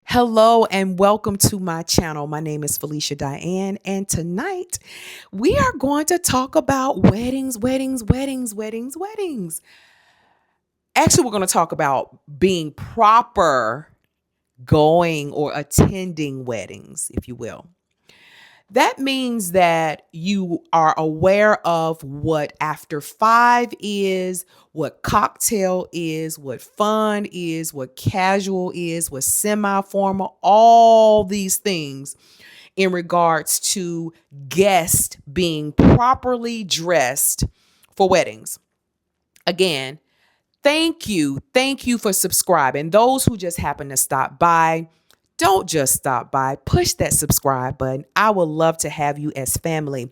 Hello and welcome to my channel. My name is Felicia Diane, and tonight we are going to talk about weddings. Actually, we're going to talk about being proper going or attending weddings, if you will. That means that you are aware of what after five is, what cocktail is, what fun is, what casual is, what semi formal, all these things in regards to guests being properly dressed for weddings. Again, thank you. Thank you for subscribing. Those who just happen to stop by, don't just stop by. Push that subscribe button. I would love to have you as family.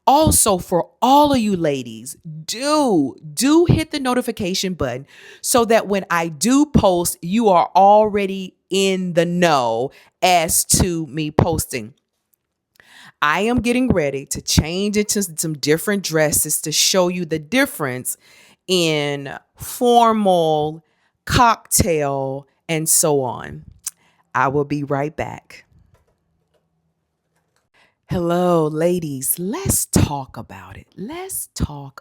Also, for all of you ladies, do hit the notification button so that when I do post, you are already in the know as to me posting. I am getting ready to change into some different dresses to show you the difference in formal, cocktail, and so on. I will be right back. Hello, ladies. Let's talk about it. Let's talk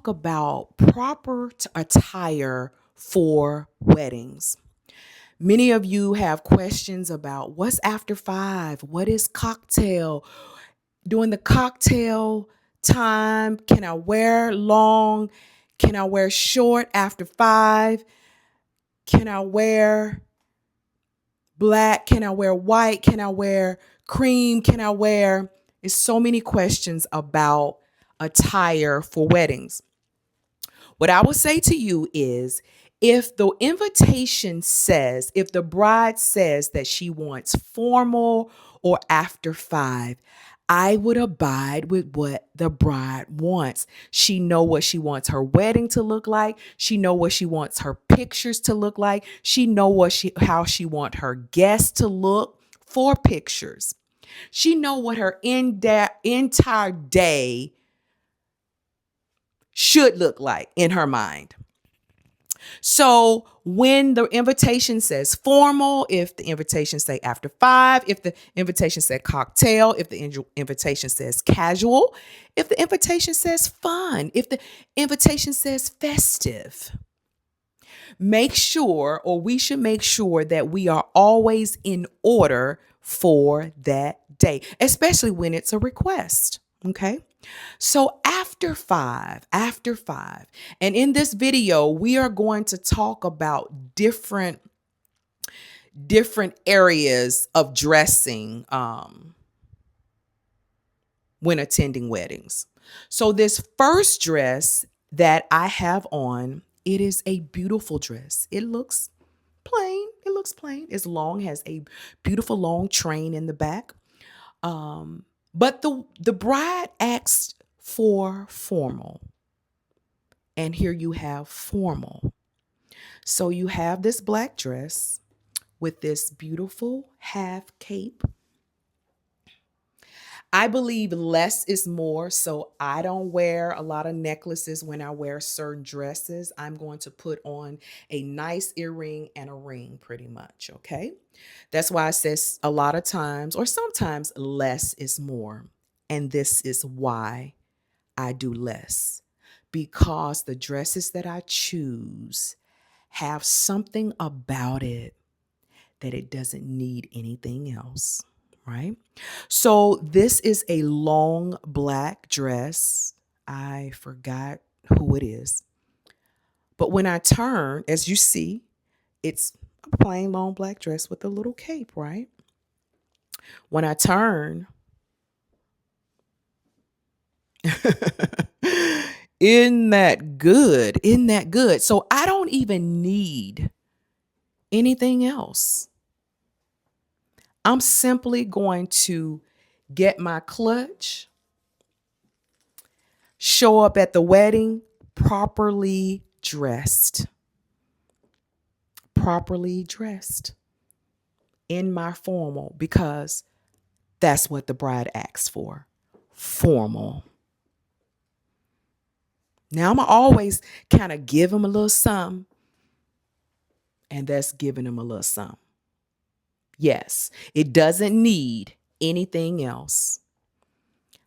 about proper attire for weddings. Many of you have questions about what's after five, what is cocktail, during the cocktail time, can I wear long? Can I wear short after five? Can I wear black? Can I wear white? Can I wear cream? Can I wear? There's so many questions about attire for weddings. What I would say to you is if the invitation says, if the bride says that she wants formal or after five, I would abide with what the bride wants. She know what she wants her wedding to look like. She know what she wants her pictures to look like. She know how she want her guests to look for pictures. She know what her entire day should look like in her mind. So when the invitation says formal, if the invitation say after five, if the invitation says cocktail, if the invitation says casual, if the invitation says fun, if the invitation says festive, make sure, or we should make sure that we are always in order for that day, especially when it's a request. Okay. So after five, and in this video, we are going to talk about different areas of dressing when attending weddings. So this first dress that I have on, it is a beautiful dress. It looks plain. It looks plain. It's long, has a beautiful long train in the back. But the bride asked for formal. And here you have formal. So you have this black dress with this beautiful half cape. I believe less is more, so I don't wear a lot of necklaces when I wear certain dresses. I'm going to put on a nice earring and a ring pretty much, okay? That's why I says a lot of times or sometimes less is more. And this is why I do less, because the dresses that I choose have something about it that it doesn't need anything else, right? So this is a long black dress. I forgot who it is. But when I turn, as you see, it's a plain long black dress with a little cape, right? When I turn, isn't that good? Isn't that good? So I don't even need anything else. I'm simply going to get my clutch, show up at the wedding properly dressed in my formal, because that's what the bride asks for, formal. Now I'm always kind of give them a little something And that's giving them a little something. Yes, it doesn't need anything else.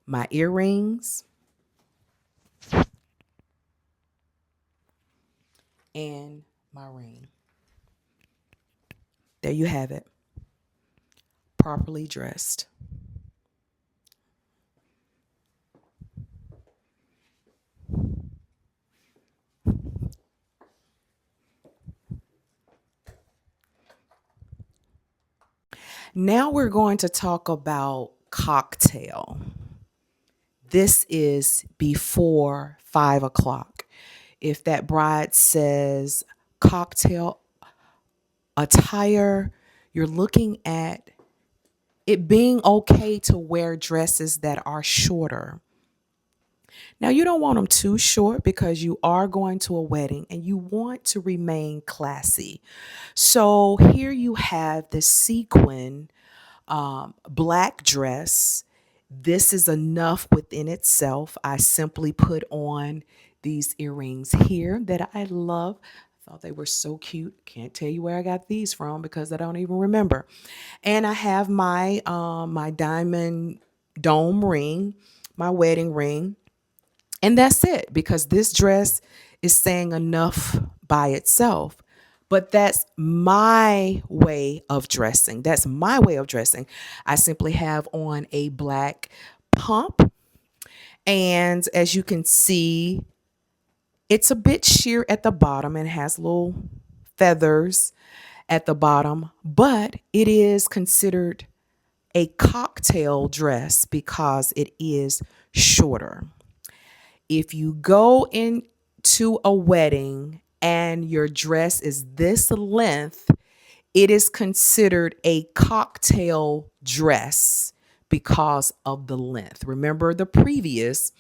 My earrings and my ring. There you have it. Properly dressed. Now we're going to talk about cocktail. This is before 5 o'clock. If that bride says cocktail attire, you're looking at it being okay to wear dresses that are shorter. Now, you don't want them too short because you are going to a wedding and you want to remain classy. So, here you have the sequin black dress. This is enough within itself. I simply put on these earrings here that I love. I thought they were so cute. Can't tell you where I got these from because I don't even remember. And I have my diamond dome ring, my wedding ring, and that's it because this dress is saying enough by itself. But that's my way of dressing. That's my way of dressing. I simply have on a black pump. And as you can see, it's a bit sheer at the bottom and has little feathers at the bottom, but it is considered a cocktail dress because it is shorter. If you go into a wedding and your dress is this length, it is considered a cocktail dress because of the length. Remember, the previous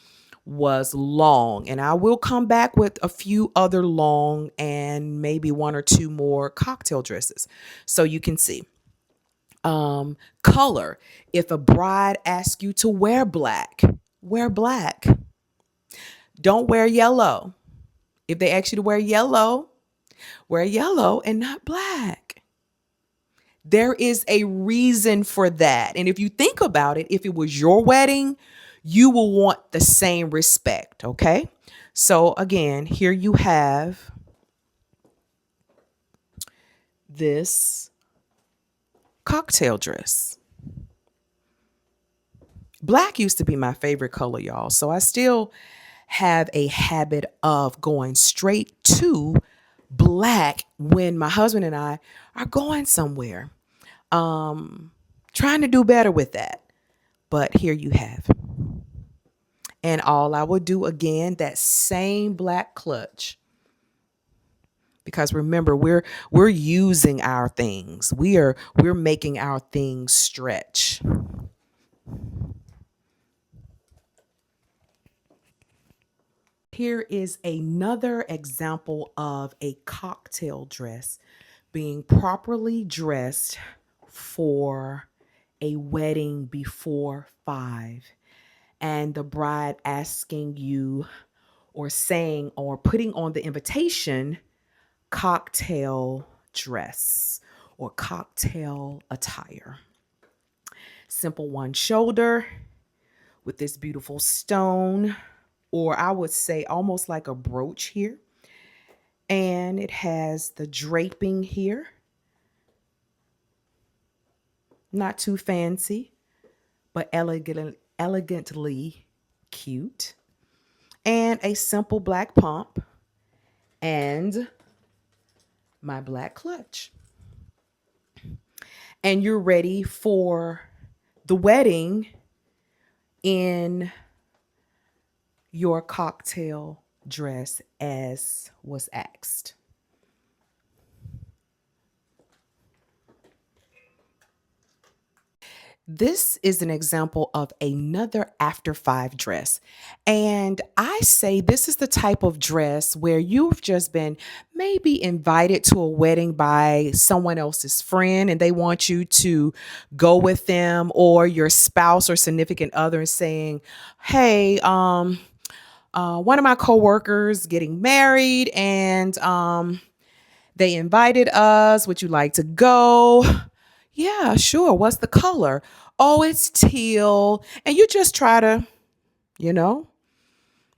was long, and I will come back with a few other long and maybe one or two more cocktail dresses so you can see. Color. If a bride asks you to wear black, wear black. Don't wear yellow. If they ask you to wear yellow and not black. There is a reason for that. And if you think about it, if it was your wedding, you will want the same respect. Okay. So, again, here you have this cocktail dress. Black used to be my favorite color, y'all. So, I still have a habit of going straight to black when my husband and I are going somewhere. Trying to do better with that. But here you have. And all I will do again, that same black clutch. Because remember, we're using our things. We're making our things stretch. Here is another example of a cocktail dress being properly dressed for a wedding before 5, and the bride asking you or saying or putting on the invitation cocktail dress or cocktail attire. Simple one shoulder with this beautiful stone, or I would say almost like a brooch here. And it has the draping here. Not too fancy, but elegantly cute. And a simple black pump and my black clutch. And you're ready for the wedding in your cocktail dress as was asked. This is an example of another after 5 dress. And I say this is the type of dress where you've just been maybe invited to a wedding by someone else's friend and they want you to go with them, or your spouse or significant other is saying, hey, one of my coworkers getting married, and They invited us. Would you like to go? Yeah, sure. What's the color? Oh, it's teal. And you just try to, you know,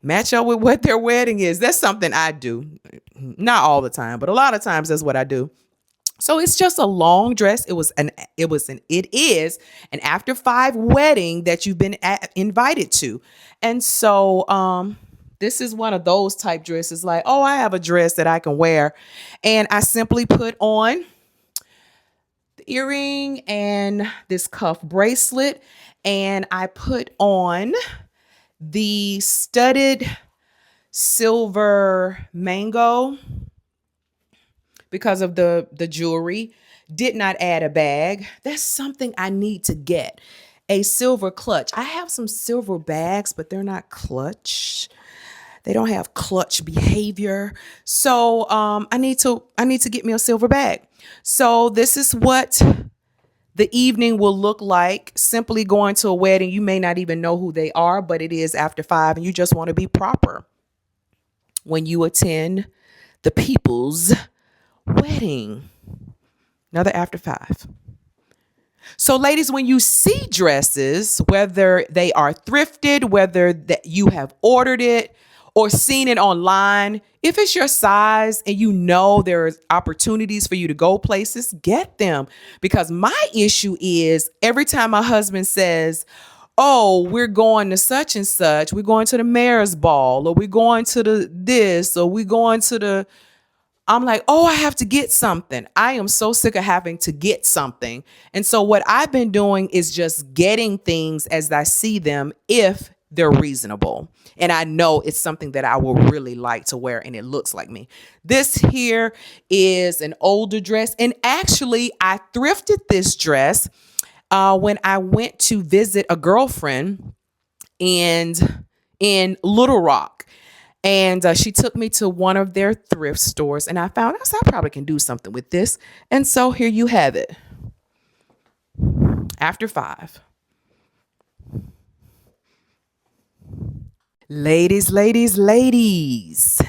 match up with what their wedding is. That's something I do. Not all the time, but a lot of times that's what I do. So it's just a long dress. It is an after five wedding that you've been invited to. And so this is one of those type dresses like, oh, I have a dress that I can wear. And I simply put on the earring and this cuff bracelet. And I put on the studded silver mango because of the jewelry. Did not add a bag. That's something I need to get. A silver clutch. I have some silver bags, but they're not clutch. They don't have clutch behavior. So I need to get me a silver bag. So this is what the evening will look like. Simply going to a wedding. You may not even know who they are, but it is after 5 and you just want to be proper when you attend the people's wedding. Another after 5. So ladies, when you see dresses, whether they are thrifted, whether that you have ordered it or seen it online, if it's your size and you know there's opportunities for you to go places, get them. Because my issue is every time my husband says, oh, we're going to such and such, we're going to the mayor's ball, or we're going to the this, or we're going to the, I'm like, oh, I have to get something. I am so sick of having to get something. And so what I've been doing is just getting things as I see them if they're reasonable. And I know it's something that I will really like to wear and it looks like me. This here is an older dress. And actually, I thrifted this dress when I went to visit a girlfriend in Little Rock. And she took me to one of their thrift stores and I found out I probably can do something with this. And so here you have it. After 5. Ladies, ladies, ladies.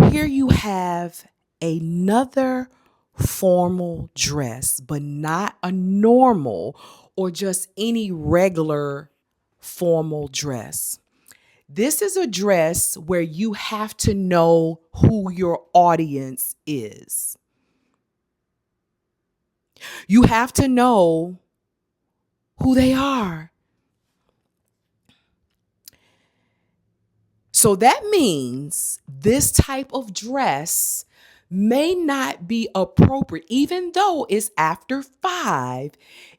Here you have another formal dress, but not a normal or just any regular formal dress. This is a dress where you have to know who your audience is. You have to know who they are. So that means this type of dress may not be appropriate, even though it's after 5.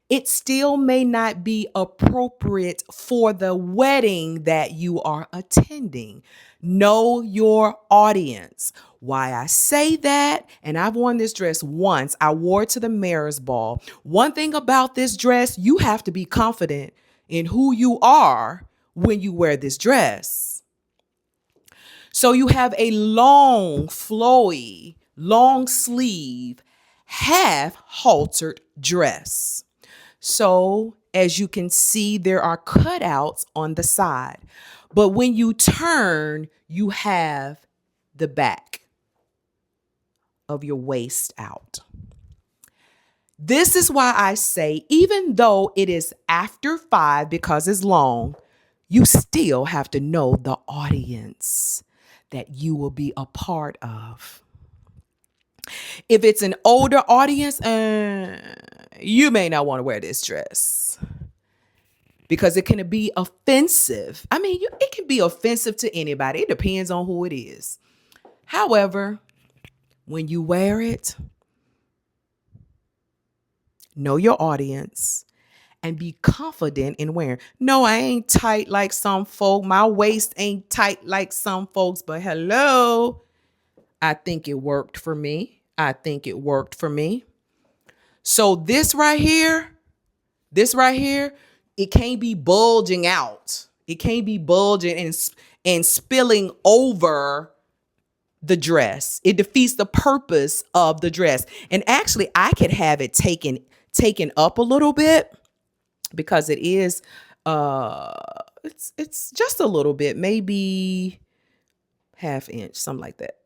It still may not be appropriate for the wedding that you are attending. Know your audience. Why I say that, and I've worn this dress once. I wore it to the mayor's ball. One thing about this dress, you have to be confident in who you are when you wear this dress. So you have a long, flowy, long sleeve, half haltered dress. So as you can see, there are cutouts on the side. But when you turn, you have the back of your waist out. This is why I say, even though it is after 5 because it's long, you still have to know the audience that you will be a part of. If it's an older audience, you may not want to wear this dress because it can be offensive. I mean, it can be offensive to anybody. It depends on who it is. However, when you wear it, know your audience and be confident in wearing. No, I ain't tight like some folk. My waist ain't tight like some folks, but hello, I think it worked for me. So this right here, it can't be bulging out. It can't be bulging and spilling over the dress. It defeats the purpose of the dress. And actually, I could have it taken up a little bit because it is it's just a little bit, maybe half inch, something like that.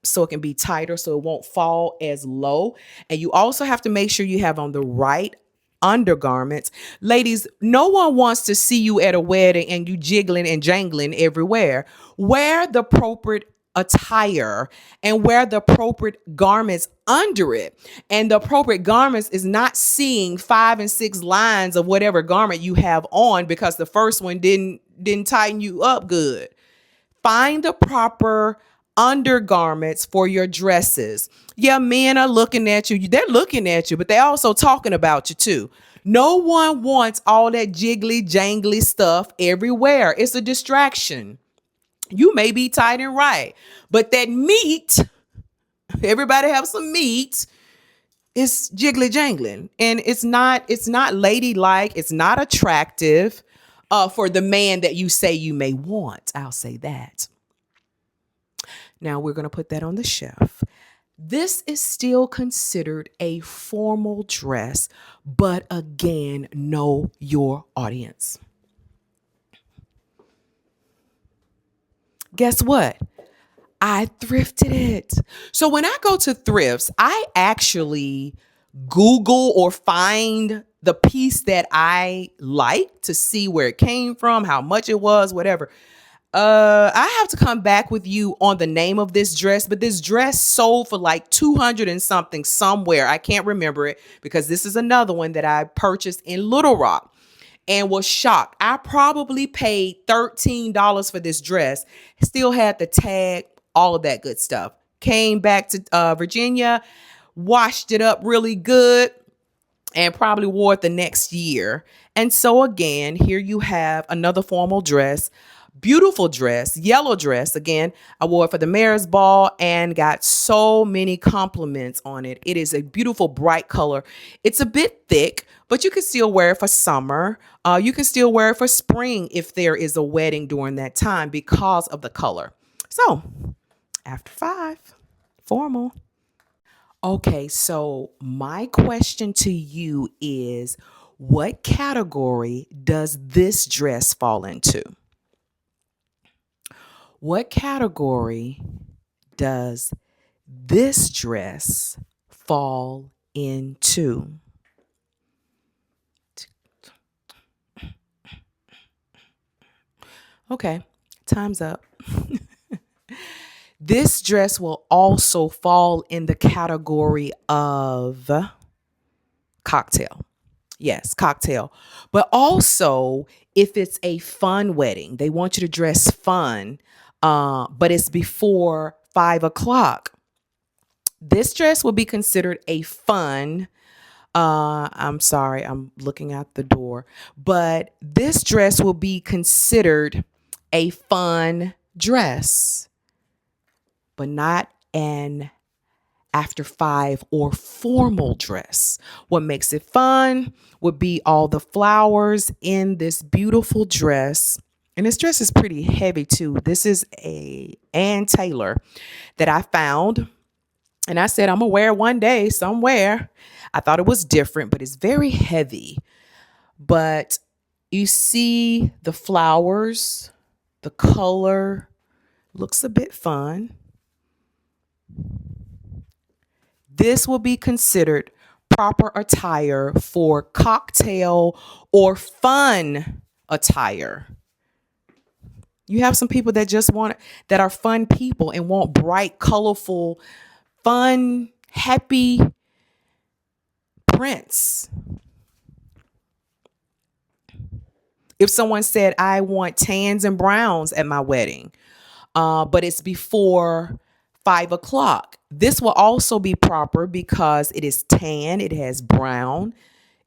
so it can be tighter so it won't fall as low. And you also have to make sure you have on the right undergarments. Ladies, no one wants to see you at a wedding and you jiggling and jangling everywhere. Wear the appropriate attire and wear the appropriate garments under it. And the appropriate garments is not seeing 5 and 6 lines of whatever garment you have on because the first one didn't tighten you up good. Find the proper undergarments for your dresses. Yeah, men are looking at you. They're looking at you, but they're also talking about you too. No one wants all that jiggly, jangly stuff everywhere. It's a distraction. You may be tight and right, but that meat, everybody have some meat, is jiggly jangling. And it's not ladylike, it's not attractive for the man that you say you may want. I'll say that. Now we're going to put that on the shelf. This is still considered a formal dress, but again, know your audience. Guess what? I thrifted it. So when I go to thrifts, I actually Google or find the piece that I like to see where it came from, how much it was, whatever. I have to come back with you on the name of this dress, but this dress sold for like 200 and something somewhere. I can't remember it because this is another one that I purchased in Little Rock and was shocked. I probably paid $13 for this dress, still had the tag, all of that good stuff. Came back to Virginia, washed it up really good, and probably wore it the next year. And so again, here you have another formal dress. Beautiful dress, yellow dress. Again, I wore it for the mayor's ball and got so many compliments on it. It is a beautiful bright color. It's a bit thick, but you can still wear it for summer. You can still wear it for spring if there is a wedding during that time because of the color. So after 5, formal. Okay, so my question to you is, what category does this dress fall into? What category does this dress fall into? Okay, time's up. This dress will also fall in the category of cocktail. Yes, cocktail. But also, if it's a fun wedding, they want you to dress fun, but it's before 5 o'clock. This dress will be considered a fun. I'm sorry, I'm looking out the door, but this dress will be considered a fun dress, but not an after 5 or formal dress. What makes it fun would be all the flowers in this beautiful dress. And this dress is pretty heavy too. This is a Ann Taylor that I found. And I said, I'm gonna wear it one day somewhere. I thought it was different, but it's very heavy. But you see the flowers, the color looks a bit fun. This will be considered proper attire for cocktail or fun attire. You have some people that just want that are fun people and want bright, colorful, fun, happy prints. If someone said, I want tans and browns at my wedding, but it's before 5 o'clock, this will also be proper because it is tan, it has brown,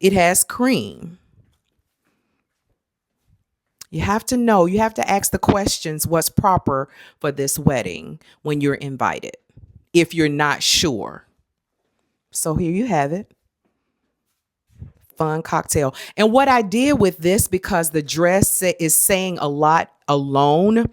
it has cream. You have to know, you have to ask the questions what's proper for this wedding when you're invited, if you're not sure. So here you have it. Fun cocktail. And what I did with this, because the dress is saying a lot alone,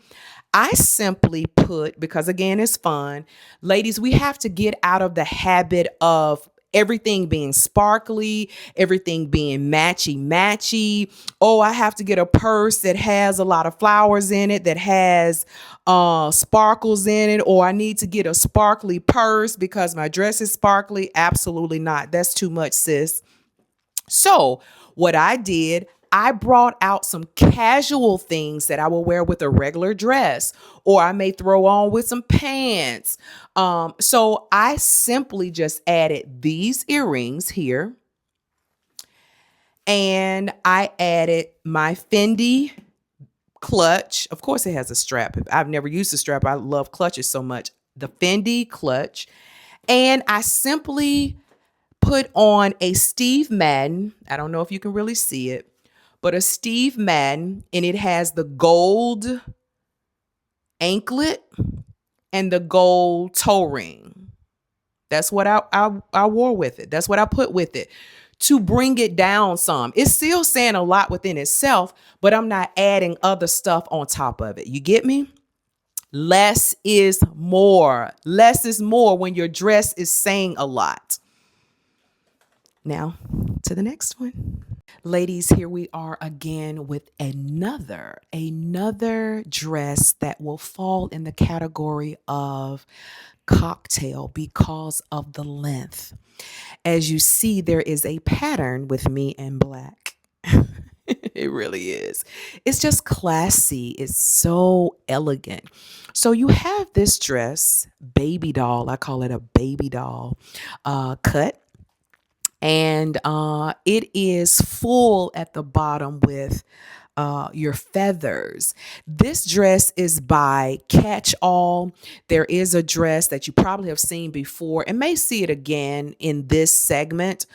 I simply put, because again, it's fun. Ladies, we have to get out of the habit of Everything being sparkly, everything being matchy. Oh, I have to get a purse that has a lot of flowers in it, that has sparkles in it, or I need to get a sparkly purse because my dress is sparkly. Absolutely not. That's too much, sis. So, what I did, I brought out some casual things that I will wear with a regular dress, or I may throw on with some pants. So I simply just added these earrings here, and I added my Fendi clutch. Of course, it has a strap. I've never used a strap. I love clutches so much. The Fendi clutch. And I simply put on a Steve Madden. I don't know if you can really see it, but a Steve Madden, and it has the gold anklet and the gold toe ring. That's what I wore with it. That's what I put with it to bring it down some. It's still saying a lot within itself, but I'm not adding other stuff on top of it. You get me? Less is more. Less is more when your dress is saying a lot. Now, to the next one. Ladies, here we are again with another dress that will fall in the category of cocktail because of the length. As you see, there is a pattern with me in black. It really is. It's just classy. It's so elegant. So you have this dress, baby doll. I call it a baby doll cut. And it is full at the bottom with your feathers. This dress is by Catch All. There is a dress that you probably have seen before and may see it again in this segment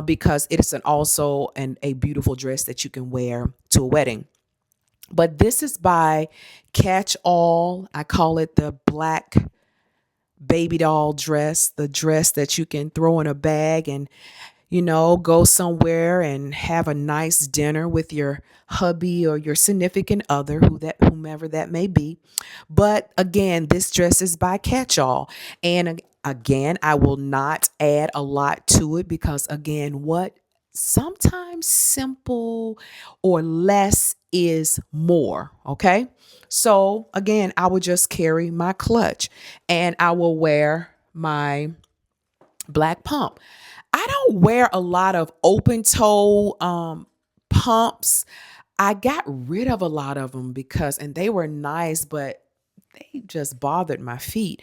because it is a beautiful dress that you can wear to a wedding. But this is by Catch All. I call it the black baby doll dress, the dress that you can throw in a bag and go somewhere and have a nice dinner with your hubby or your significant other, whomever that may be. But again, this dress is by Catch All. And again, I will not add a lot to it because again, what sometimes simple or less is more. Okay. So again, I will just carry my clutch and I will wear my black pump. I don't wear a lot of open toe pumps. I got rid of a lot of them and they were nice, but they just bothered my feet.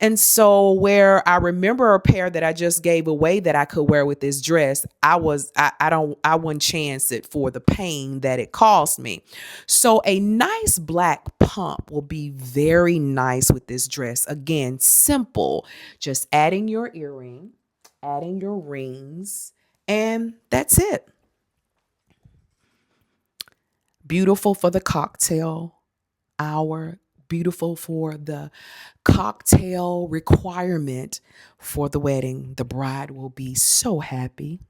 And so where I remember a pair that I just gave away that I could wear with this dress, I wouldn't chance it for the pain that it caused me. So a nice black pump will be very nice with this dress. Again, simple, just adding your earring, adding your rings, and that's it. Beautiful for the cocktail hour, beautiful for the cocktail requirement for the wedding. The bride will be so happy.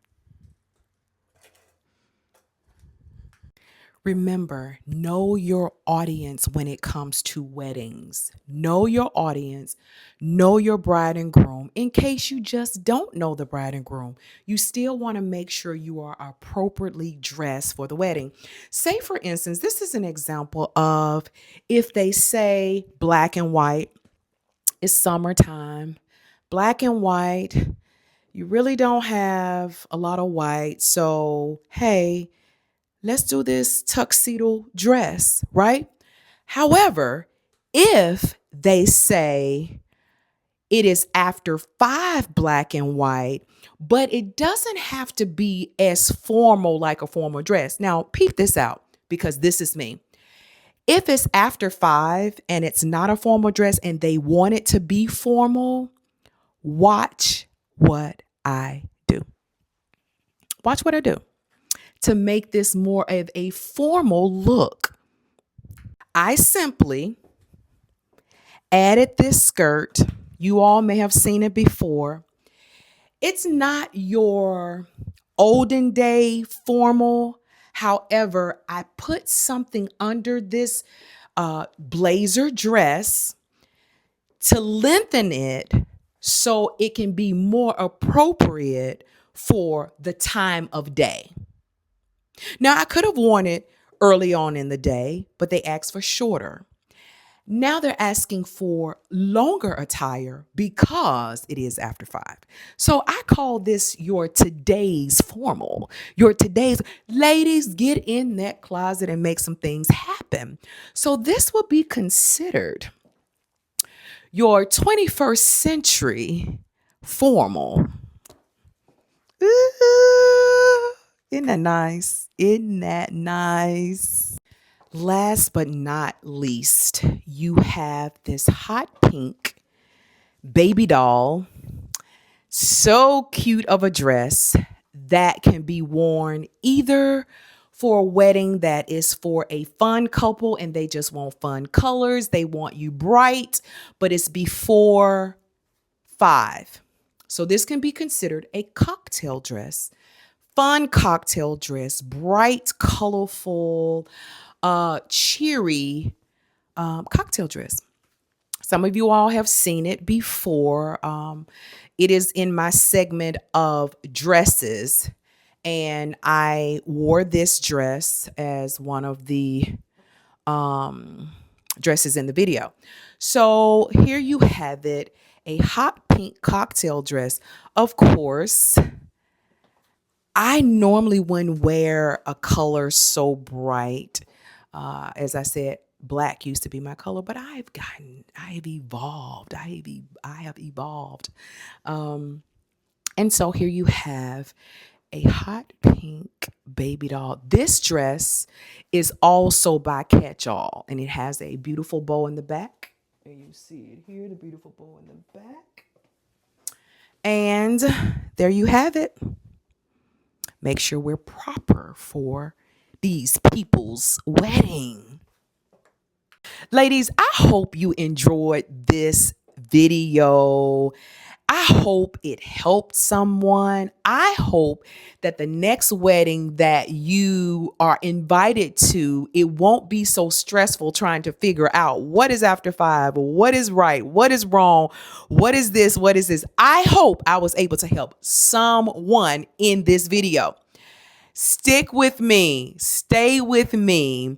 Remember, know your audience when it comes to weddings. Know your audience, know your bride and groom. In case you just don't know the bride and groom, you still want to make sure you are appropriately dressed for the wedding. Say, for instance, this is an example of if they say black and white, it's summertime, black and white, you really don't have a lot of white. So, hey, let's do this tuxedo dress, right? However, if they say it is after 5 black and white, but it doesn't have to be as formal like a formal dress. Now, peep this out because this is me. If it's after 5 and it's not a formal dress and they want it to be formal, watch what I do. Watch what I do to make this more of a formal look. I simply added this skirt. You all may have seen it before. It's not your olden day formal. However, I put something under this blazer dress to lengthen it, so it can be more appropriate for the time of day. Now, I could have worn it early on in the day, but they asked for shorter. Now they're asking for longer attire because it is after 5. So I call this your today's formal. Your today's ladies, get in that closet and make some things happen. So this will be considered your 21st century formal. Ooh, isn't that nice? Isn't that nice? Last but not least, you have this hot pink baby doll. So cute of a dress that can be worn either for a wedding that is for a fun couple and they just want fun colors. They want you bright, but it's before 5. So this can be considered a cocktail dress. Fun cocktail dress, bright, colorful, cheery cocktail dress. Some of you all have seen it before. It is in my segment of dresses, and I wore this dress as one of the dresses in the video. So here you have it, a hot pink cocktail dress. Of course, I normally wouldn't wear a color so bright. As I said, black used to be my color, but I have evolved. I have evolved. And so here you have a hot pink baby doll. This dress is also by Catch All, and it has a beautiful bow in the back. And you see it here, the beautiful bow in the back. And there you have it. Make sure we're proper for these people's wedding. Ladies, I hope you enjoyed this video. I hope it helped someone. I hope that the next wedding that you are invited to, it won't be so stressful trying to figure out what is after 5, what is right, what is wrong, what is this, what is this. I hope I was able to help someone in this video. Stick with me, stay with me.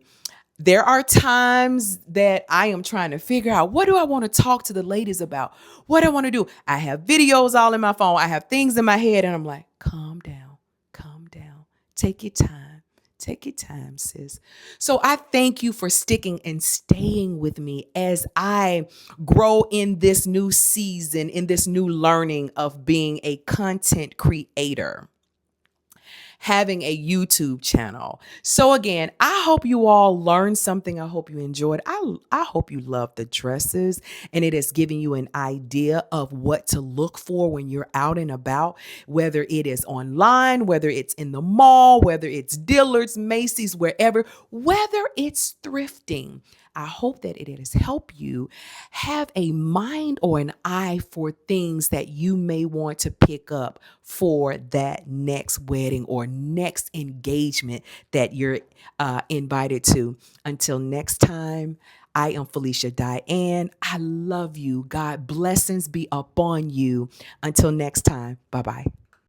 There are times that I am trying to figure out, what do I want to talk to the ladies about? What I want to do? I have videos all in my phone. I have things in my head, and I'm like, calm down, calm down. Take your time. Take your time, sis. So I thank you for sticking and staying with me as I grow in this new season, in this new learning of being a content creator, having a YouTube channel. So again, I hope you all learned something. I hope you enjoyed. I hope you love the dresses, and it is giving you an idea of what to look for when you're out and about, whether it is online, whether it's in the mall, whether it's Dillard's, Macy's, wherever, whether it's thrifting. I hope that it has helped you have a mind or an eye for things that you may want to pick up for that next wedding or next engagement that you're invited to. Until next time, I am Felicia Diane. I love you. God blessings be upon you. Until next time, bye-bye.